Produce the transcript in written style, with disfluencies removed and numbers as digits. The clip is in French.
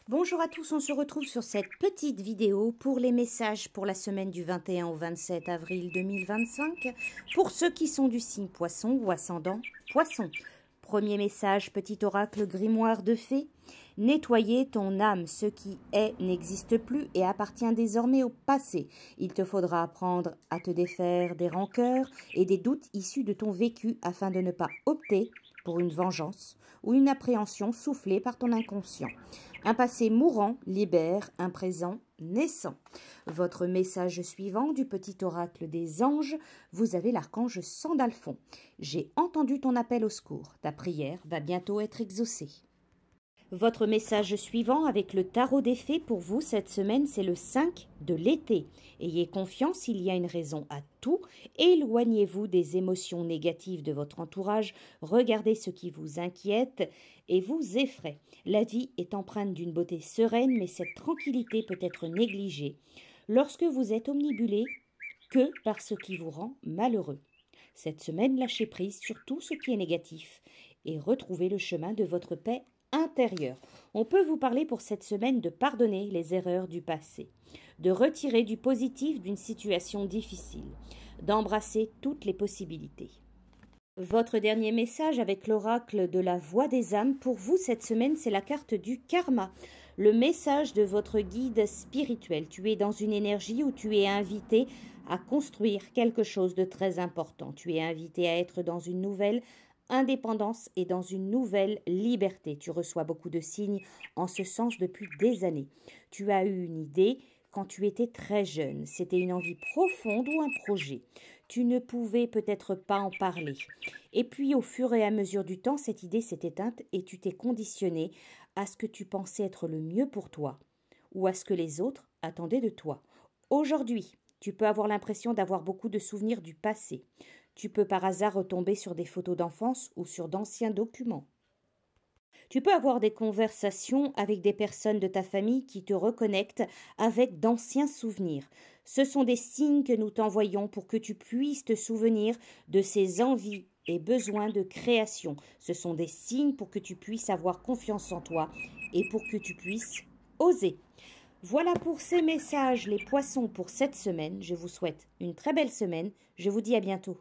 Bonjour à tous, on se retrouve sur cette petite vidéo pour les messages pour la semaine du 21 au 27 avril 2025 pour ceux qui sont du signe Poisson ou ascendant Poisson. Premier message, petit oracle grimoire de fées. Nettoyer ton âme, ce qui est n'existe plus et appartient désormais au passé. Il te faudra apprendre à te défaire des rancœurs et des doutes issus de ton vécu afin de ne pas opter pour une vengeance ou une appréhension soufflée par ton inconscient. Un passé mourant libère un présent naissant. Votre message suivant du petit oracle des anges, vous avez l'archange Sandalphon. J'ai entendu ton appel au secours. Ta prière va bientôt être exaucée. Votre message suivant avec le tarot des fées pour vous cette semaine, c'est le 5 de l'été. Ayez confiance, il y a une raison à tout. Éloignez-vous des émotions négatives de votre entourage. Regardez ce qui vous inquiète et vous effraie. La vie est empreinte d'une beauté sereine, mais cette tranquillité peut être négligée lorsque vous êtes omnibulé que par ce qui vous rend malheureux. Cette semaine, lâchez prise sur tout ce qui est négatif et retrouvez le chemin de votre paix intérieur. On peut vous parler pour cette semaine de pardonner les erreurs du passé, de retirer du positif d'une situation difficile, d'embrasser toutes les possibilités. Votre dernier message avec l'oracle de la voix des âmes pour vous cette semaine, c'est la carte du karma, le message de votre guide spirituel. Tu es dans une énergie où tu es invité à construire quelque chose de très important. Tu es invité à être dans une nouvelle indépendance et dans une nouvelle liberté. Tu reçois beaucoup de signes en ce sens depuis des années. Tu as eu une idée quand tu étais très jeune. C'était une envie profonde ou un projet. Tu ne pouvais peut-être pas en parler. Et puis, au fur et à mesure du temps, cette idée s'est éteinte et tu t'es conditionné à ce que tu pensais être le mieux pour toi ou à ce que les autres attendaient de toi. Aujourd'hui, tu peux avoir l'impression d'avoir beaucoup de souvenirs du passé. Tu peux par hasard retomber sur des photos d'enfance ou sur d'anciens documents. Tu peux avoir des conversations avec des personnes de ta famille qui te reconnectent avec d'anciens souvenirs. Ce sont des signes que nous t'envoyons pour que tu puisses te souvenir de ces envies et besoins de création. Ce sont des signes pour que tu puisses avoir confiance en toi et pour que tu puisses oser. Voilà pour ces messages, les poissons pour cette semaine. Je vous souhaite une très belle semaine. Je vous dis à bientôt.